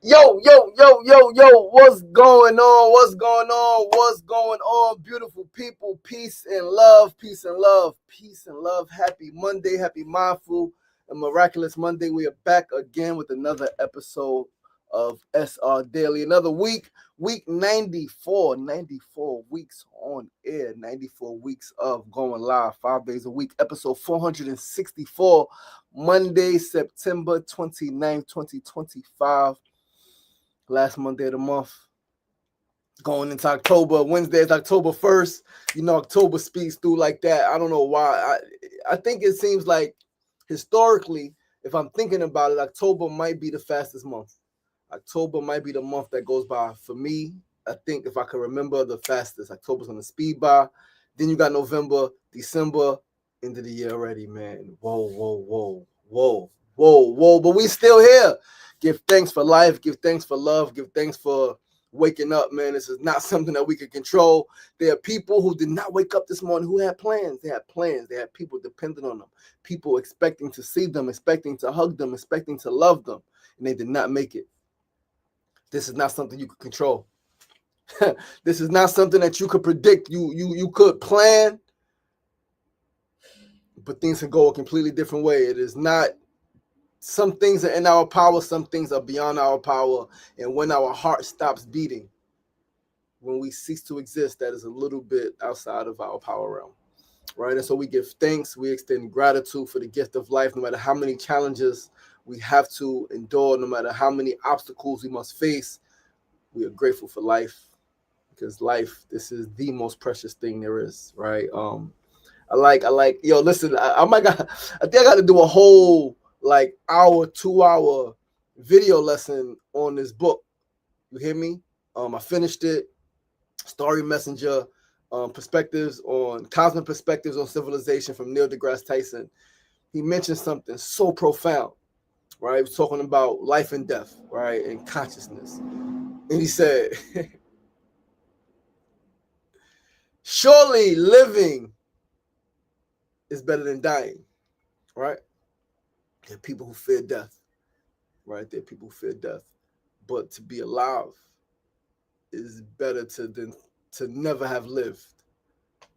Yo, what's going on? What's going on? What's going on, beautiful people? Peace and love, peace and love, peace and love. Happy Monday, happy mindful and miraculous Monday. We are back again with another episode of SR Daily. Another week 94, 94 weeks on air, 94 weeks of going live, 5 days a week. Episode 464, Monday, September 29th, 2025. Last Monday of the month, going into October. Wednesday is October 1st. You know, October speeds through like that. I don't know why. I think it seems like historically, if I'm thinking about it, October might be the fastest month. October might be the month that goes by for me. I think if I can remember the fastest, October's on the speed by. Then you got November, December, end of the year already, man. Whoa. But we still here. Give thanks for life, give thanks for love, give thanks for waking up, man. This is not something that we can control. There are people who did not wake up this morning who had plans. They had plans. They had people dependent on them, people expecting to see them, expecting to hug them, expecting to love them, and they did not make it. This is not something you could control. This is not something that you could predict. You could plan, but things can go a completely different way. It is not. Some things are in our power, some things are beyond our power. And when our heart stops beating, when we cease to exist, that is a little bit outside of our power realm, right? And so we give thanks, we extend gratitude for the gift of life, no matter how many challenges we have to endure, no matter how many obstacles we must face. We are grateful for life, because life, this is the most precious thing there is, right? I like, listen, I think I got to do a whole 2-hour video lesson on this book. You hear me? I finished it. Story Messenger, cosmic perspectives on civilization from Neil deGrasse Tyson. He mentioned something so profound, right? He was talking about life and death, right, and consciousness. And he said, surely living is better than dying, right? There are people who fear death, right? There are people who fear death. But to be alive is better than to never have lived,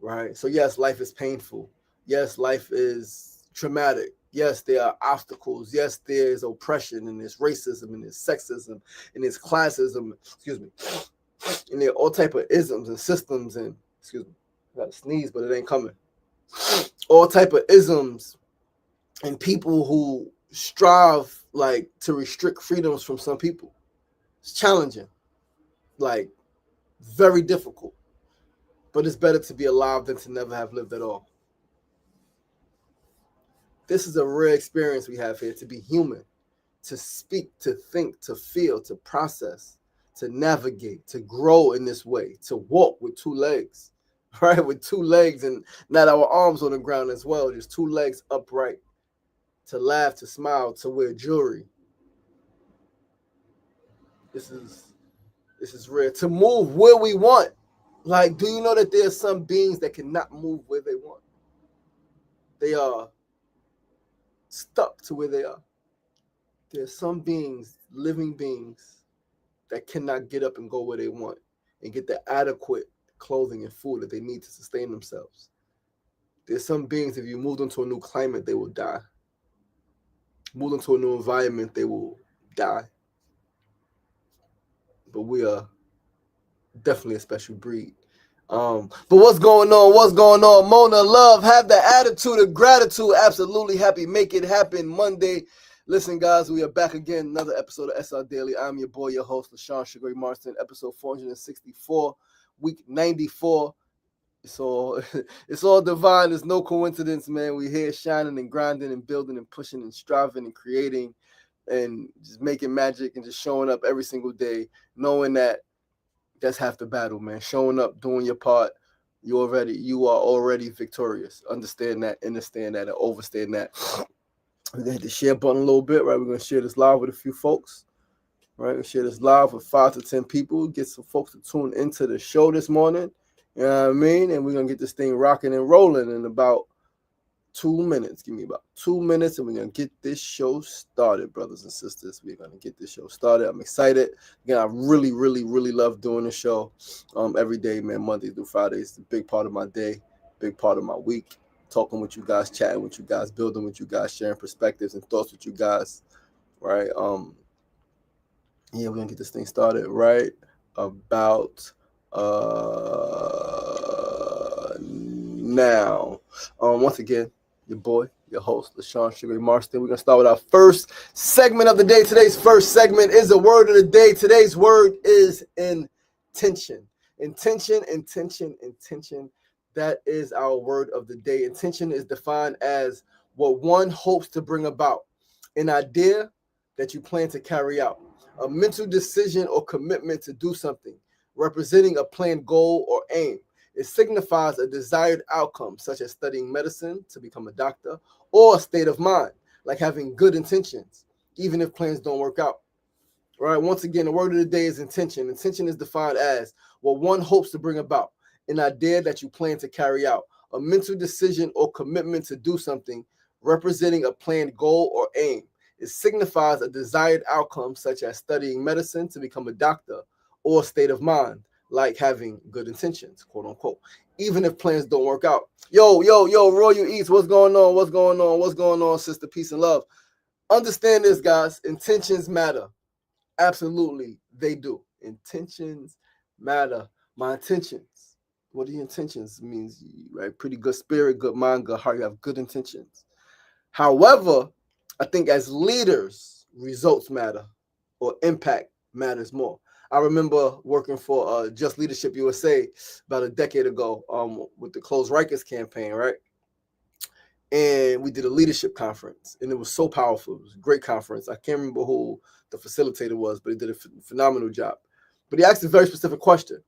right? So yes, life is painful. Yes, life is traumatic. Yes, there are obstacles. Yes, there's oppression, and there's racism, and there's sexism, and there's classism, and there are all type of isms and systems, and I got to sneeze, but it ain't coming. All type of isms and people who strive to restrict freedoms from some people. It's challenging, very difficult, but it's better to be alive than to never have lived at all. This is a rare experience we have here, to be human, to speak, to think, to feel, to process, to navigate, to grow in this way, to walk with 2 legs, right? With 2 legs and not our arms on the ground as well, just 2 legs upright, to laugh, to smile, to wear jewelry. This is rare. To move where we want. Do you know that there are some beings that cannot move where they want? They are stuck to where they are. There are some beings, living beings, that cannot get up and go where they want and get the adequate clothing and food that they need to sustain themselves. There's some beings, if you move them to a new climate, they will die. Move them to a new environment, they will die. But we are definitely a special breed. But what's going on? Mona Love, have the attitude of gratitude. Absolutely happy. Make it happen Monday. Listen, guys, we are back again. Another episode of SR Daily. I'm your boy, your host, LaShawn Sugar Marston. Episode 464, week 94. It's all divine. There's no coincidence, man. We here shining and grinding and building and pushing and striving and creating and just making magic and just showing up every single day, knowing that that's half the battle, man. Showing up, doing your part, you are already victorious. Understand that, and overstand that. We're going to hit the share button a little bit, right? We're going to share this live with a few folks, right? We'll share this live with 5 to 10 people, get some folks to tune into the show this morning, you know what I mean? And we're going to get this thing rocking and rolling in about 2 minutes. Give me about 2 minutes and we're going to get this show started, brothers and sisters. We're going to get this show started. I'm excited. Again, I really, really, really love doing the show every day, man, Monday through Friday. It's a big part of my day, big part of my week. Talking with you guys, chatting with you guys, building with you guys, sharing perspectives and thoughts with you guys, right? Yeah, we're going to get this thing started right about now. Once again, your boy, your host, LaShawn Sugar Marston. We're going to start with our first segment of the day. Today's first segment is a word of the day. Today's word is intention. Intention. That is our word of the day. Intention is defined as what one hopes to bring about, an idea that you plan to carry out, a mental decision or commitment to do something, representing a planned goal or aim. It signifies a desired outcome, such as studying medicine to become a doctor, or a state of mind, like having good intentions, even if plans don't work out. All right, once again, the word of the day is intention. Intention is defined as what one hopes to bring about, an idea that you plan to carry out, a mental decision or commitment to do something, representing a planned goal or aim. It signifies a desired outcome, such as studying medicine to become a doctor, or a state of mind, like having good intentions, quote unquote, even if plans don't work out. Yo, Royal Eats, what's going on? What's going on? What's going on, sister? Peace and love. Understand this, guys. Intentions matter. Absolutely, they do. Intentions matter. My intentions. What are your intentions? It means, right? Pretty good spirit, good mind, good heart. You have good intentions. However, I think as leaders, results matter, or impact matters more. I remember working for Just Leadership USA about a decade ago with the Close Rikers campaign, right? And we did a leadership conference, and it was so powerful. It was a great conference. I can't remember who the facilitator was, but he did a phenomenal job. But he asked a very specific question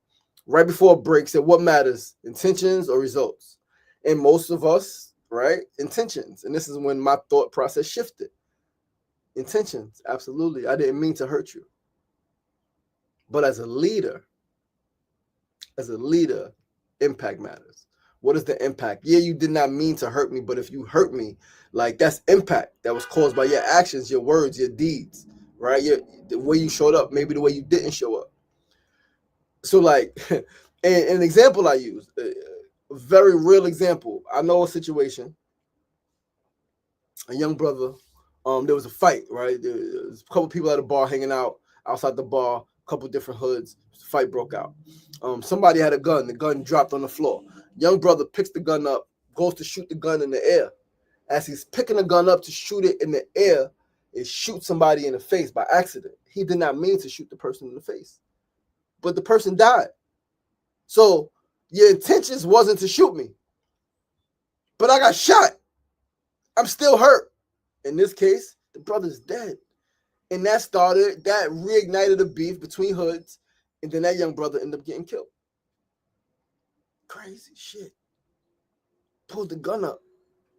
right before a break, said, what matters, intentions or results? And most of us, right, intentions. And this is when my thought process shifted. Intentions, absolutely. I didn't mean to hurt you. But as a leader, impact matters. What is the impact? Yeah, you did not mean to hurt me, but if you hurt me, like that's impact that was caused by your actions, your words, your deeds, right? The way you showed up, maybe the way you didn't show up. So like, an example I use, a very real example. I know a situation, a young brother, there was a fight, right? There was a couple people at a bar hanging out outside the bar, a couple different hoods. Fight broke out. Somebody had a gun. The gun dropped on the floor. Young brother picks the gun up, goes to shoot the gun in the air. As he's picking the gun up to shoot it in the air, it shoots somebody in the face by accident. He did not mean to shoot the person in the face, but the person died. So your intentions wasn't to shoot me, but I got shot. I'm still hurt. In this case, the brother's dead. And that reignited a beef between hoods, and then that young brother ended up getting killed. Crazy shit. Pulled the gun up.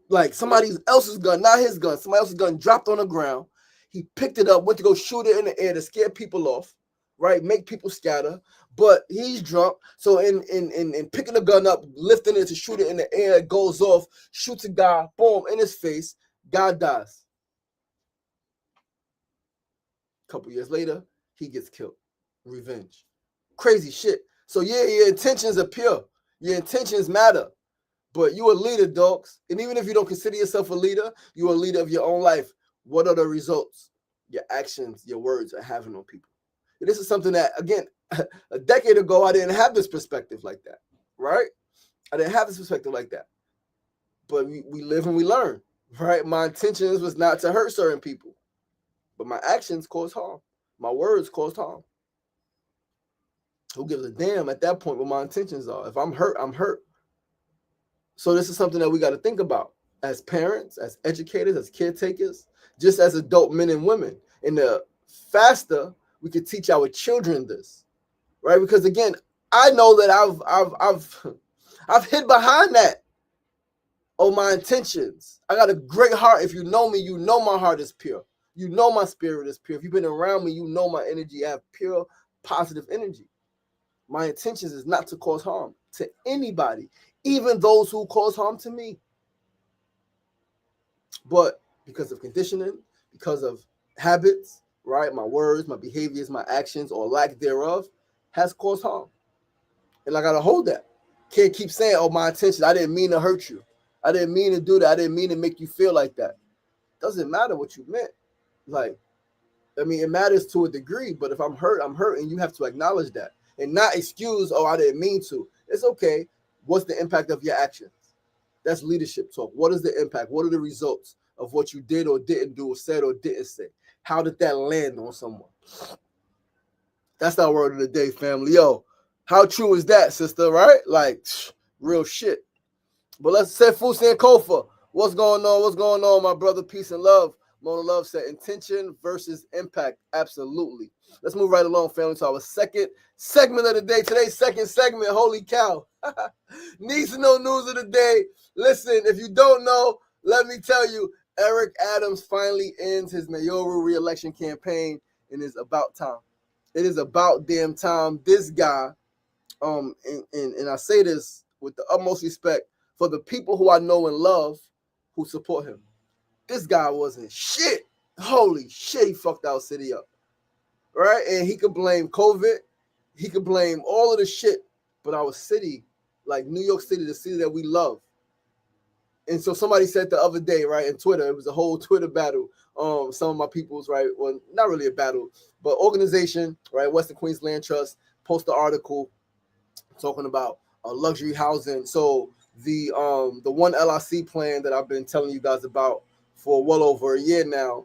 Like somebody else's gun, not his gun. Somebody else's gun dropped on the ground. He picked it up, went to go shoot it in the air to scare people off, right? Make people scatter. But he's drunk. So in picking the gun up, lifting it to shoot it in the air, it goes off, shoots a guy, boom, in his face. Guy dies. A couple years later, he gets killed. Revenge. Crazy shit. So yeah, your intentions are pure. Your intentions matter. But you're a leader, dogs. And even if you don't consider yourself a leader, you're a leader of your own life. What are the results your actions, your words are having on people? And this is something that, again, a decade ago, I didn't have this perspective like that, right? I didn't have this perspective like that. But we live and we learn, right? My intentions was not to hurt certain people, but my actions caused harm. My words caused harm. Who gives a damn at that point what my intentions are? If I'm hurt, I'm hurt. So this is something that we got to think about as parents, as educators, as caretakers, just as adult men and women. And the faster we can teach our children this, right? Because again, I know that I've hid behind that. Oh, my intentions. I got a great heart. If you know me, you know my heart is pure. You know my spirit is pure. If you've been around me, you know my energy. I have pure, positive energy. My intentions is not to cause harm to anybody, even those who cause harm to me. But because of conditioning, because of habits, right, my words, my behaviors, my actions, or lack thereof, has caused harm. And I gotta hold that. Can't keep saying, "Oh, my intention. I didn't mean to hurt you. I didn't mean to do that. I didn't mean to make you feel like that." Doesn't matter what you meant. Like, I mean, it matters to a degree, but if I'm hurt, I'm hurt, and you have to acknowledge that and not excuse, "Oh, I didn't mean to." It's okay. What's the impact of your actions? That's leadership talk. What is the impact? What are the results of what you did or didn't do, or said or didn't say? How did that land on someone? That's our word of the day, family. Yo, how true is that, sister? Right? Like, real shit. But let's say Fusi and Kofa. What's going on? What's going on, my brother? Peace and love. Mona Love said intention versus impact. Absolutely. Let's move right along, family, to our second segment of the day. Today's second segment, holy cow. Needs to know news of the day. Listen, if you don't know, let me tell you, Eric Adams finally ends his mayoral re-election campaign, and it's about time. It is about damn time. This guy, and I say this with the utmost respect for the people who I know and love who support him. This guy wasn't shit. Holy shit, he fucked our city up. Right? And he could blame COVID. He could blame all of the shit. But our city, like New York City, the city that we love. And so somebody said the other day, right, in Twitter, it was a whole Twitter battle. Some of my people's, right, well, not really a battle, but organization, right, Western Queensland Trust, posted an article talking about luxury housing. So the one LIC plan that I've been telling you guys about for well over a year now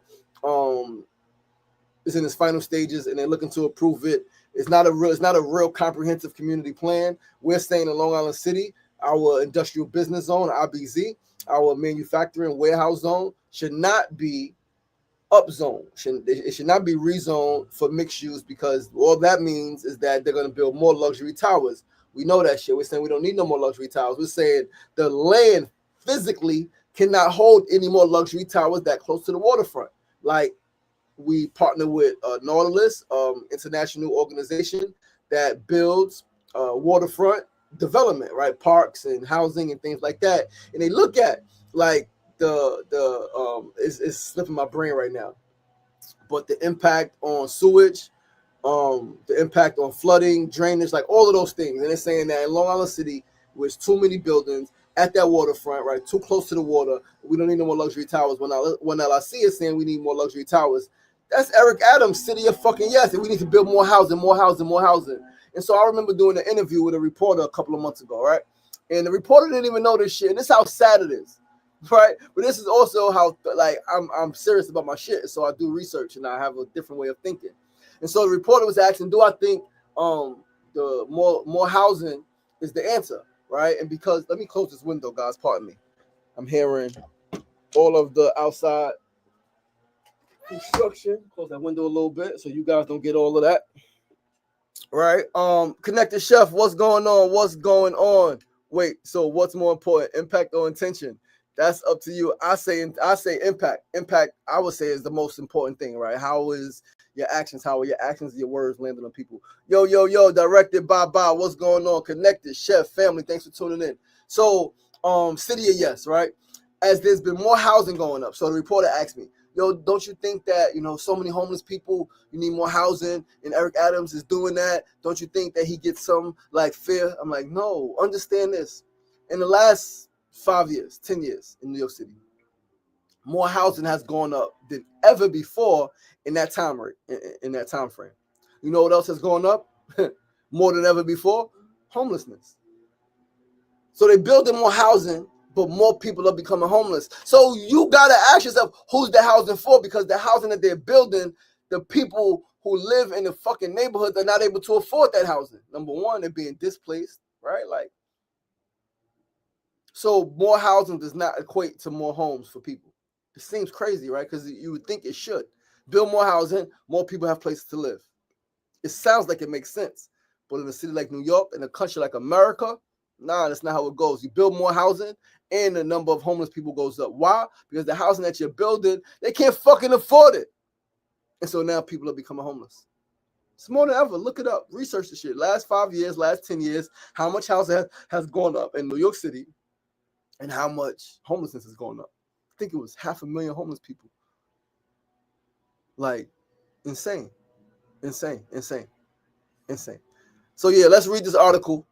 is in its final stages, and they're looking to approve it. It's not a real comprehensive community plan. We're saying in Long Island City, our industrial business zone, IBZ, our manufacturing warehouse zone should not be upzone. It should not be rezoned for mixed use, because all that means is that they're going to build more luxury towers. We know that shit. We're saying we don't need no more luxury towers. We're saying the land physically cannot hold any more luxury towers that close to the waterfront. Like, we partner with Nautilus, international organization that builds waterfront development, right? Parks and housing and things like that. And they look at like it's slipping my brain right now, but the impact on sewage, the impact on flooding, drainage, like all of those things. And they're saying that in Long Island City, with too many buildings at that waterfront, right, too close to the water, we don't need no more luxury towers. When LIC is saying we need more luxury towers, that's Eric Adams' city of fucking yes, and we need to build more housing, more housing, more housing. And so I remember doing an interview with a reporter a couple of months ago, right? And the reporter didn't even know this shit. And this is how sad it is, right? But this is also how, like, I'm serious about my shit. So I do research and I have a different way of thinking. And so the reporter was asking, do I think the more housing is the answer, right? And because, let me close this window, guys, pardon me. I'm hearing all of the outside construction. Close that window a little bit so you guys don't get all of that. Right? Connected Chef, what's going on? What's going on? Wait, so what's more important, impact or intention? That's up to you. I say impact. Impact, I would say, is the most important thing, right? How is your actions? How are your actions, your words landing on people? Yo, directed by Bob. What's going on? Connected Chef family, thanks for tuning in. So, city of yes, right? As there's been more housing going up. So the reporter asked me, yo, don't you think that, so many homeless people, you need more housing, and Eric Adams is doing that? Don't you think that he gets some, like, fear? I'm like, no, understand this. In the last 5 years, 10 years in New York City, more housing has gone up than ever before in that time frame. You know what else has gone up more than ever before? Homelessness. So they're building more housing, but more people are becoming homeless. So you got to ask yourself, who's the housing for? Because the housing that they're building, the people who live in the fucking neighborhood are not able to afford that housing. Number one, they're being displaced, right? Like, so more housing does not equate to more homes for people. It seems crazy, right? Because you would think it should. Build more housing, more people have places to live. It sounds like it makes sense. But in a city like New York, in a country like America, nah, that's not how it goes. You build more housing and the number of homeless people goes up. Why? Because the housing that you're building, they can't fucking afford it. And so now people are becoming homeless. It's more than ever. Look it up. Research the shit. Last 5 years, last 10 years, how much housing has gone up in New York City and how much homelessness has gone up. think it was 500,000 homeless people. Like, insane. So yeah, let's read this article.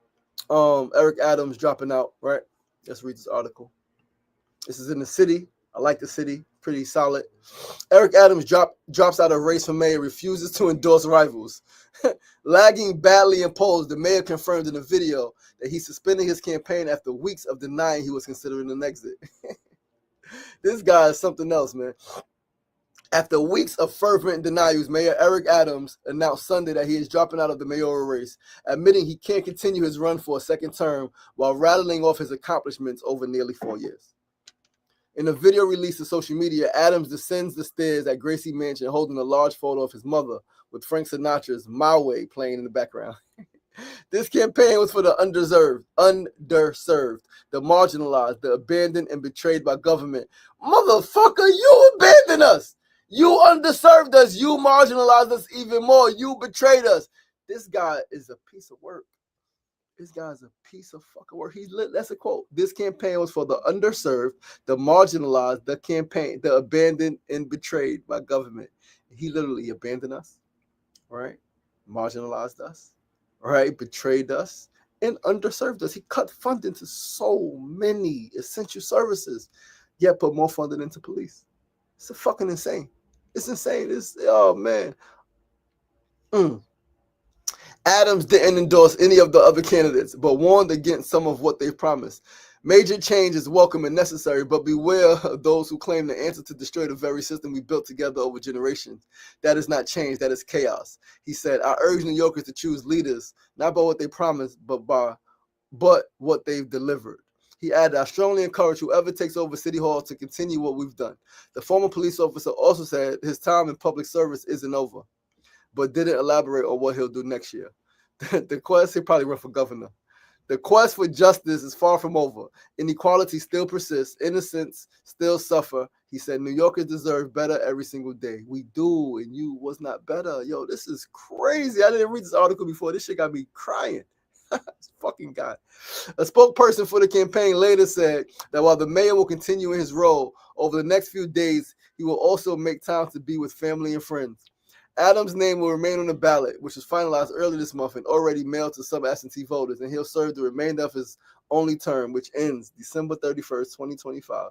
Eric Adams dropping out, right? Let's read this article. This is in the city. I like the city. Pretty solid. Eric Adams drops out of race for mayor, refuses to endorse rivals. Lagging badly in polls, the mayor confirmed in a video that he's suspending his campaign after weeks of denying he was considering an exit. This guy is something else, man. After weeks of fervent denials, Mayor Eric Adams announced Sunday that he is dropping out of the mayoral race, admitting he can't continue his run for a second term while rattling off his accomplishments over nearly 4 years. In a video released to social media, Adams descends the stairs at Gracie Mansion holding a large photo of his mother with Frank Sinatra's My Way playing in the background. This campaign was for the underserved, the marginalized, the abandoned and betrayed by government. Motherfucker, you abandoned us. You underserved us. You marginalized us even more. You betrayed us. This guy is a piece of work. This guy's a piece of fucking work. That's a quote. This campaign was for the underserved, the marginalized, the abandoned and betrayed by government. He literally abandoned us, right? Marginalized us, right? Betrayed us and underserved us. He cut funding to so many essential services, yet put more funding into police. It's fucking insane. It's insane. Oh man. Adams didn't endorse any of the other candidates, but warned against some of what they promised. Major change is welcome and necessary, but beware of those who claim the answer to destroy the very system we built together over generations. That is not change, that is chaos. He said, I urge New Yorkers to choose leaders, not by what they promised, but what they've delivered. He added, I strongly encourage whoever takes over City Hall to continue what we've done. The former police officer also said his time in public service isn't over, but didn't elaborate on what he'll do next year. He probably run for governor. The quest for justice is far from over. Inequality still persists. Innocents still suffer. He said, New Yorkers deserve better every single day. We do, and you was not better. Yo, this is crazy. I didn't read this article before. This shit got me crying. This fucking guy. A spokesperson for the campaign later said that while the mayor will continue in his role, over the next few days, he will also make time to be with family and friends. Adams' name will remain on the ballot, which was finalized earlier this month and already mailed to some absentee voters, and he'll serve the remainder of his only term, which ends December 31st, 2025.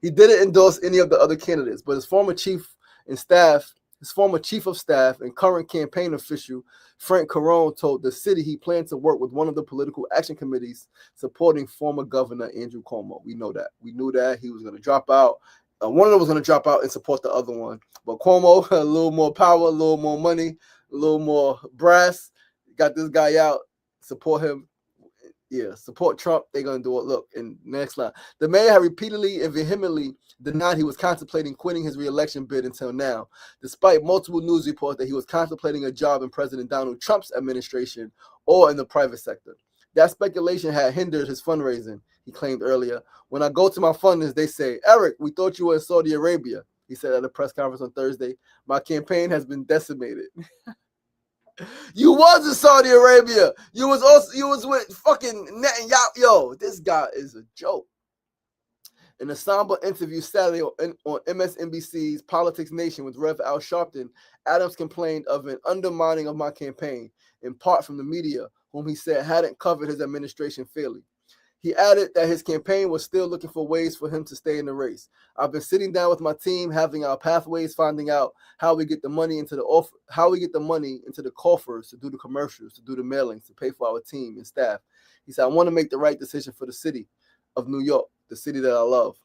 He didn't endorse any of the other candidates, but his former chief of staff and current campaign official, Frank Carone, told the city he planned to work with one of the political action committees supporting former Governor Andrew Cuomo. We know that. We knew that he was going to drop out. One of them was going to drop out and support the other one. But Cuomo, a little more power, a little more money, a little more brass. Got this guy out. Support him. Yeah, support Trump. They're going to do it. Look, in next line. The mayor had repeatedly and vehemently denied he was contemplating quitting his re-election bid until now, despite multiple news reports that he was contemplating a job in President Donald Trump's administration or in the private sector. That speculation had hindered his fundraising, he claimed earlier. When I go to my funders, they say, Eric, we thought you were in Saudi Arabia, he said at a press conference on Thursday. My campaign has been decimated. You was in Saudi Arabia. You was with fucking Netanyahu. Yo, this guy is a joke. In a somber interview Saturday on MSNBC's Politics Nation with Rev Al Sharpton, Adams complained of an undermining of my campaign, in part from the media, whom he said hadn't covered his administration fairly. He added that his campaign was still looking for ways for him to stay in the race. I've been sitting down with my team, having our pathways, finding out how we get the money into the coffers to do the commercials, to do the mailings, to pay for our team and staff. He said, I want to make the right decision for the city of New York, the city that I love.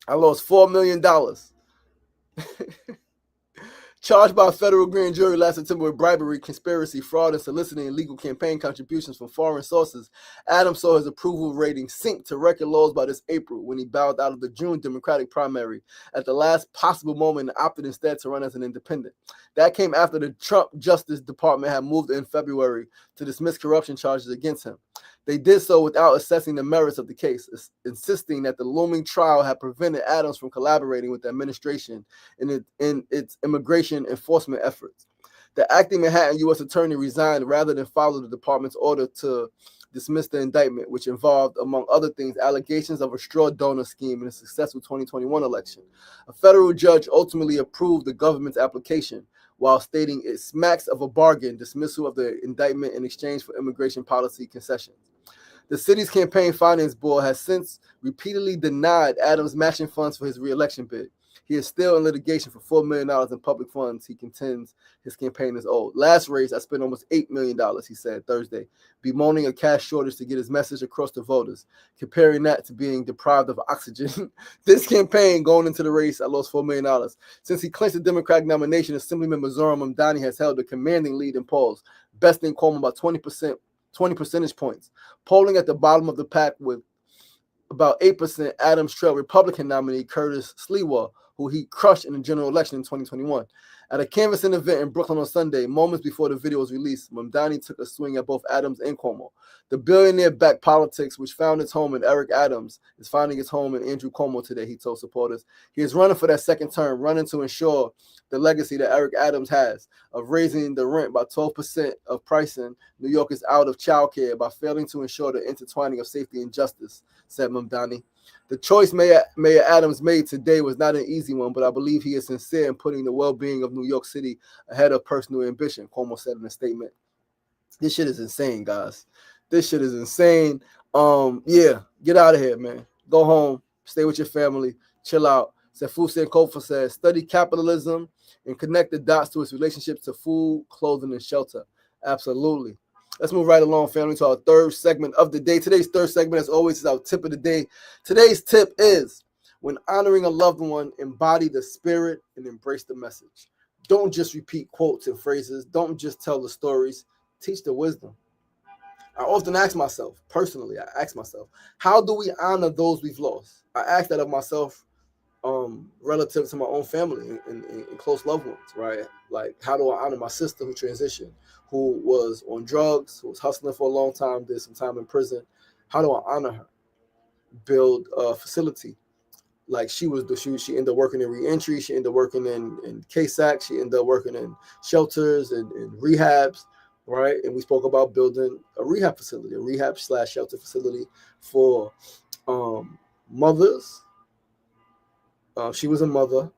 I lost $4 million. Charged by a federal grand jury last September with bribery, conspiracy, fraud, and soliciting illegal campaign contributions from foreign sources, Adams saw his approval rating sink to record lows by this April when he bowed out of the June Democratic primary at the last possible moment and opted instead to run as an independent. That came after the Trump Justice Department had moved in February to dismiss corruption charges against him. They did so without assessing the merits of the case, insisting that the looming trial had prevented Adams from collaborating with the administration in its immigration enforcement efforts. The acting Manhattan U.S. attorney resigned rather than follow the department's order to dismissed the indictment, which involved, among other things, allegations of a straw donor scheme in a successful 2021 election. A federal judge ultimately approved the government's application, while stating it smacks of a bargain dismissal of the indictment in exchange for immigration policy concessions. The city's campaign finance board has since repeatedly denied Adams matching funds for his re-election bid. He is still in litigation for $4 million in public funds he contends his campaign is owed. Last race, I spent almost $8 million, he said Thursday, bemoaning a cash shortage to get his message across to voters, comparing that to being deprived of oxygen. This campaign, going into the race, I lost $4 million. Since he clinched the Democratic nomination, Assemblyman Zoran Mamdani has held a commanding lead in polls, besting Cuomo by 20 percentage points. Polling at the bottom of the pack with about 8%, Adams trailed Republican nominee Curtis Sliwa, who he crushed in the general election in 2021. At a canvassing event in Brooklyn on Sunday, moments before the video was released, Mamdani took a swing at both Adams and Cuomo. The billionaire-backed politics, which found its home in Eric Adams, is finding its home in Andrew Cuomo today, he told supporters. He is running for that second term, running to ensure the legacy that Eric Adams has of raising the rent by 12% of pricing New Yorkers out of childcare by failing to ensure the intertwining of safety and justice, said Mamdani. The choice Mayor Adams made today was not an easy one, but I believe he is sincere in putting the well-being of New York City ahead of personal ambition, Cuomo said in a statement. This shit is insane, guys. This shit is insane. Yeah, get out of here, man. Go home, stay with your family, chill out. Sefu Sankofa says, study capitalism and connect the dots to its relationships to food, clothing, and shelter. Absolutely. Let's move right along, family, to our third segment of the day. Today's third segment, as always, is our tip of the day. Today's tip is, when honoring a loved one, embody the spirit and embrace the message. Don't just repeat quotes and phrases. Don't just tell the stories. Teach the wisdom. I often ask myself, personally, how do we honor those we've lost? I ask that of myself relative to my own family and close loved ones, right? Like, how do I honor my sister who transitioned, who was on drugs, who was hustling for a long time, did some time in prison? How do I honor her? Build a facility. Like she ended up working in reentry. She ended up working in KSAC. She ended up working in shelters and rehabs, right? And we spoke about building a rehab facility, a rehab/shelter facility for mothers. She was a mother,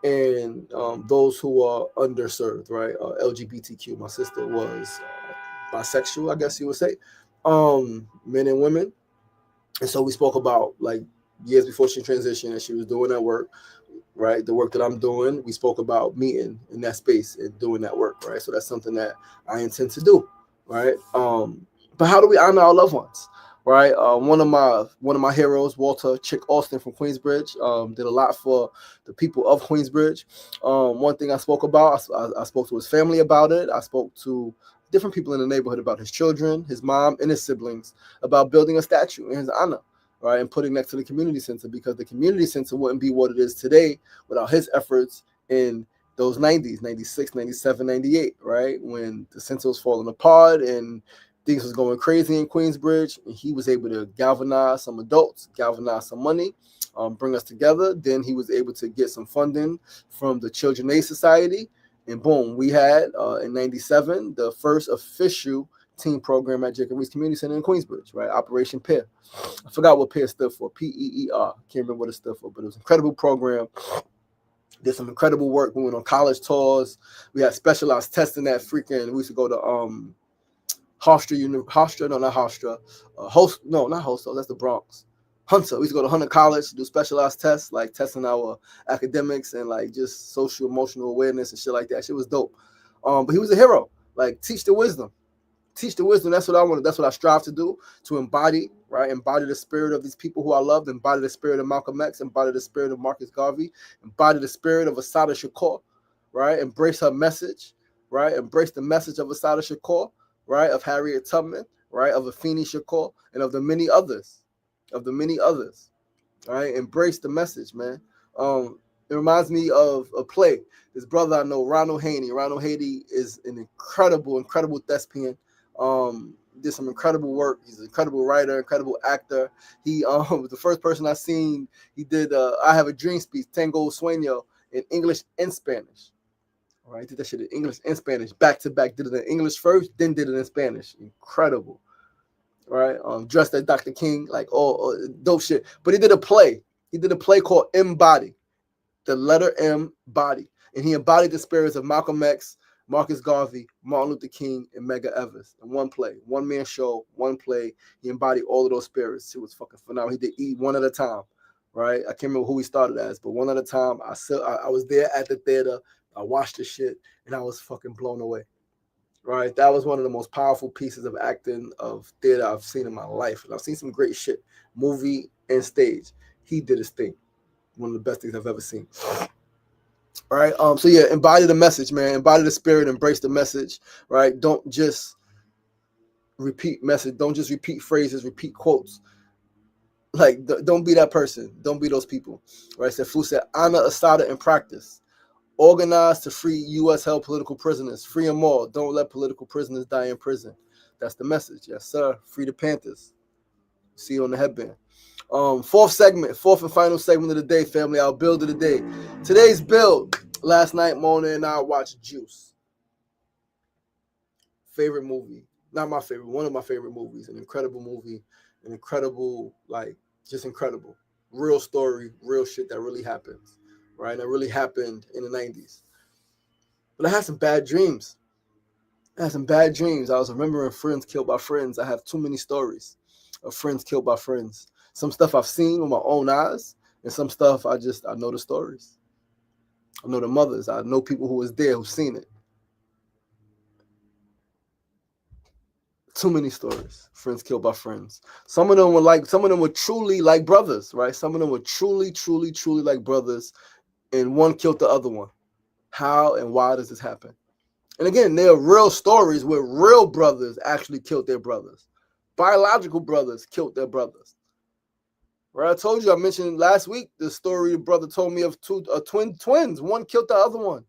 and those who are underserved, right? LGBTQ. My sister was bisexual, I guess you would say, men and women. And so we spoke about, like, years before she transitioned and she was doing that work, right? The work that I'm doing, we spoke about meeting in that space and doing that work, right? So that's something that I intend to do, right? But how do we honor our loved ones? Right, one of my heroes, Walter Chick Austin from Queensbridge, did a lot for the people of Queensbridge. One thing I spoke about, I spoke to his family about it. I spoke to different people in the neighborhood about his children, his mom, and his siblings about building a statue in his honor, right, and putting next to the community center, because the community center wouldn't be what it is today without his efforts in those 90s, 96, 97, 98, right, when the center was falling apart and things was going crazy in Queensbridge, and he was able to galvanize some adults, galvanize some money, bring us together. Then he was able to get some funding from the Children's Aid Society, and boom, we had in '97 the first official teen program at Jacob Reese Community Center in Queensbridge, right? Operation PEAR. I forgot what PEAR stood for, PEER. Can't remember what it stood for, but it was an incredible program. Did some incredible work. We went on college tours. We had specialized testing at freaking. We used to go to Hofstra, that's the Bronx. Hunter, we used to go to Hunter College to do specialized tests, like testing our academics and like just social emotional awareness and shit like that. Shit was dope. But he was a hero. Like, teach the wisdom. That's what I wanted. That's what I strive to do, to embody, right? Embody the spirit of these people who I loved, embody the spirit of Malcolm X, embody the spirit of Marcus Garvey, embody the spirit of Assata Shakur, right? Embrace her message, right? Embrace the message of Assata Shakur, right, of Harriet Tubman, right, of Afeni Shakur, and of the many others, right? Embrace the message, man. It reminds me of a play. This brother I know, Ronald Haney. Ronald Haney is an incredible thespian. Did some incredible work. He's an incredible writer, incredible actor. He was the first person I seen. He did I Have a Dream speech, Tango Sueño, in English and Spanish. All right, did that shit in English and Spanish back to back. Did it in English first, then did it in Spanish. Incredible. right? Dressed as Dr. King, like all dope shit. But he did a play. He did a play called Embody, the letter M, body. And he embodied the spirits of Malcolm X, Marcus Garvey, Martin Luther King, and Medgar Evers in one play, one man show, one play. He embodied all of those spirits. It was fucking phenomenal. He did eat one at a time, right? I can't remember who he started as, but one at a time. I was there at the theater. I watched the shit, and I was fucking blown away. Right, that was one of the most powerful pieces of acting of theater I've seen in my life, and I've seen some great shit, movie and stage. He did his thing, one of the best things I've ever seen. Right, so yeah, embody the message, man. Embody the spirit, embrace the message. Right, don't just repeat message. Don't just repeat phrases, repeat quotes. Like, don't be that person. Don't be those people. Right, so Fu said, honor Asada in practice. Organize to free U.S. held political prisoners. Free them all. Don't let political prisoners die in prison. That's the message. Yes, sir. Free the Panthers. See you on the headband. Fourth and final segment of the day, family. Our build of the day. Today's build. Last night, Mona and I watched Juice. Favorite movie. Not my favorite. One of my favorite movies. An incredible movie. An incredible, just incredible. Real story. Real shit that really happens. Right? That really happened in the 90s. But I had some bad dreams. I was remembering friends killed by friends. I have too many stories of friends killed by friends. Some stuff I've seen with my own eyes, and some stuff I know the stories. I know the mothers. I know people who was there who've seen it. Too many stories. Friends killed by friends. Some of them were truly like brothers, right? Some of them were truly, truly, truly like brothers, and one killed the other one. How and why does this happen? And again, there are real stories where real brothers actually killed their brothers. Biological brothers killed their brothers. Right? I mentioned last week the story the brother told me of two twins. One killed the other one.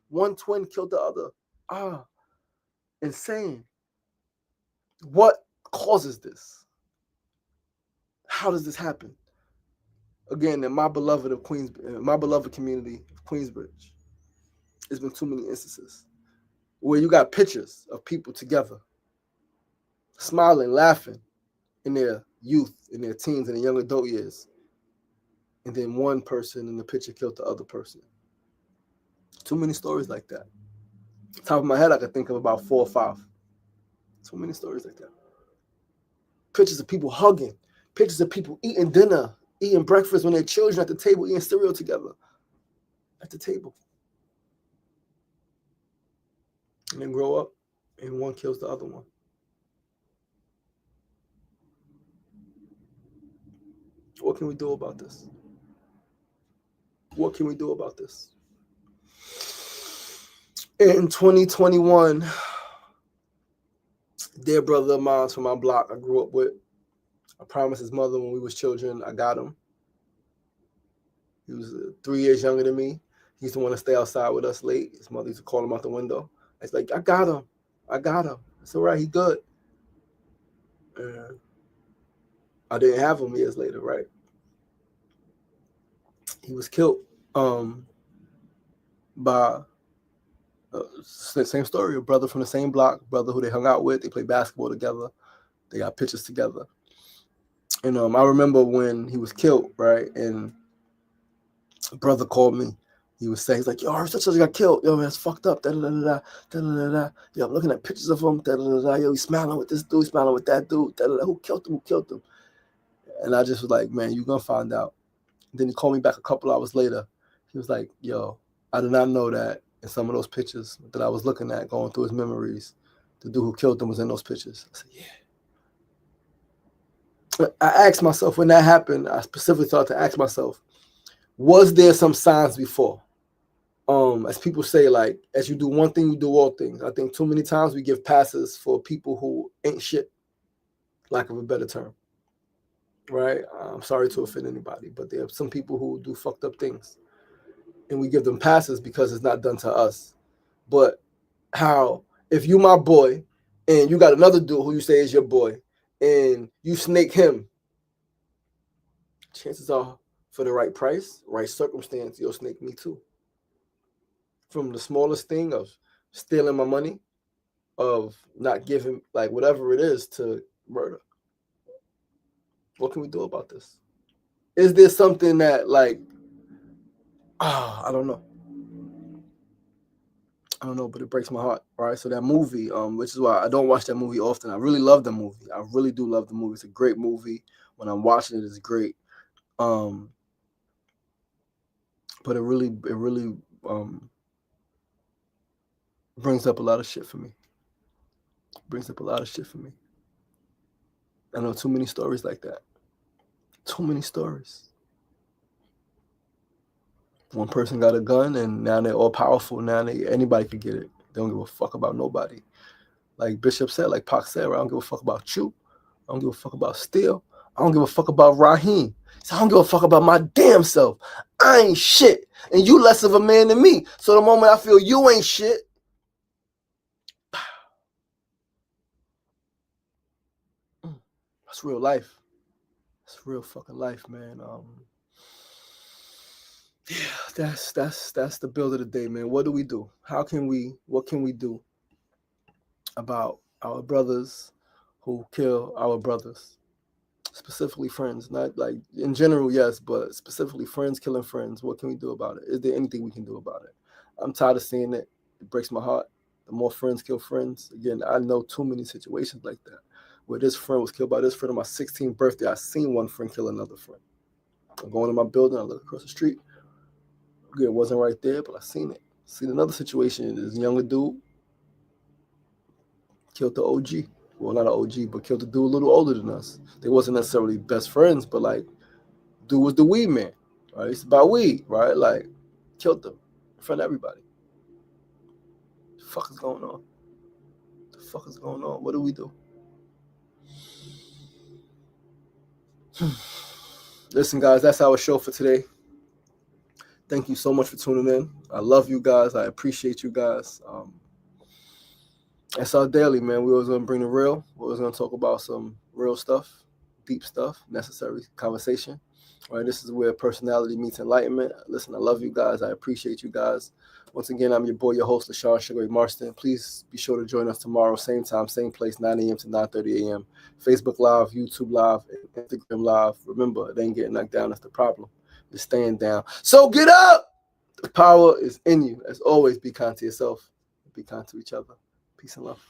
One twin killed the other. Insane. What causes this? How does this happen? Again, in my beloved community of Queensbridge, there's been too many instances where you got pictures of people together, smiling, laughing in their youth, in their teens, in their young adult years. And then one person in the picture killed the other person. Too many stories like that. Top of my head, I could think of about 4 or 5. Too many stories like that. Pictures of people hugging. Pictures of people eating dinner, eating breakfast when their children at the table, eating cereal together at the table. And then grow up, and one kills the other one. What can we do about this? What can we do about this? In 2021, dear brother of mine from my block I grew up with, I promised his mother when we was children, I got him. He was 3 years younger than me. He used to want to stay outside with us late. His mother used to call him out the window. I was like, I got him. It's all right. He good. And I didn't have him years later, right? He was killed by same story, a brother from the same block, brother who they hung out with. They played basketball together. They got pictures together. And I remember when he was killed, right? And a brother called me. He was saying, he's like, yo, such got killed. Yo, man, it's fucked up. Da, da, da, da, da, da, da. Yo, I'm looking at pictures of him. Da, da, da, da. Yo, he's smiling with this dude, smiling with that dude. Da, da, da. Who killed him? And I just was like, man, you're going to find out. And then he called me back a couple hours later. He was like, yo, I did not know that in some of those pictures that I was looking at, going through his memories, the dude who killed him was in those pictures. I said, yeah. I asked myself when that happened, I specifically thought to ask myself, was there some signs before? As people say, like, as you do one thing, you do all things. I think too many times we give passes for people who ain't shit, lack of a better term. Right? I'm sorry to offend anybody, but there are some people who do fucked up things. And we give them passes because it's not done to us. But how, if you my boy, and you got another dude who you say is your boy, and you snake him, chances are, for the right price, right circumstance, you'll snake me too. From the smallest thing of stealing my money, of not giving, like, whatever it is, to murder. What can we do about this? Is there something that, like, I don't know. I don't know, but it breaks my heart, right? So that movie, which is why I don't watch that movie often. I really love the movie. I really do love the movie. It's a great movie. When I'm watching it, it's great. But it really brings up a lot of shit for me. I know too many stories like that. Too many stories. One person got a gun and now they're all powerful. Now anybody could get it. They don't give a fuck about nobody. Like Bishop said, like Pac said, I don't give a fuck about you. I don't give a fuck about Steele. I don't give a fuck about Raheem. So I don't give a fuck about my damn self. I ain't shit. And you less of a man than me. So the moment I feel you ain't shit, that's real life. That's real fucking life, man. Yeah, that's the build of the day, man. What do we do? What can we do about our brothers who kill our brothers? Specifically friends, not like in general, yes, but specifically friends killing friends. What can we do about it? Is there anything we can do about it? I'm tired of seeing it. It breaks my heart. The more friends kill friends. Again, I know too many situations like that where this friend was killed by this friend on my 16th birthday. I seen one friend kill another friend. I'm going to my building. I look across the street. It wasn't right there, but I seen it. Seen another situation. This younger dude killed the OG. Well, not an OG, but killed the dude a little older than us. They wasn't necessarily best friends, but like, dude was the weed man, right? It's about weed, right? Like, killed them in front of everybody. The fuck is going on? What do we do? Listen, guys, that's our show for today. Thank you so much for tuning in. I love you guys. I appreciate you guys. SRDaily, man. We always gonna bring the real. We're always gonna talk about some real stuff, deep stuff, necessary conversation. All right, this is where personality meets enlightenment. Listen, I love you guys. I appreciate you guys. Once again, I'm your boy, your host, LaShawn Sugar Ray Marston. Please be sure to join us tomorrow, same time, same place, 9 a.m. to 9:30 a.m. Facebook Live, YouTube Live, and Instagram Live. Remember, it ain't getting knocked down. That's the problem. It's staying down. So get up! The power is in you. As always, be kind to yourself. Be kind to each other. Peace and love.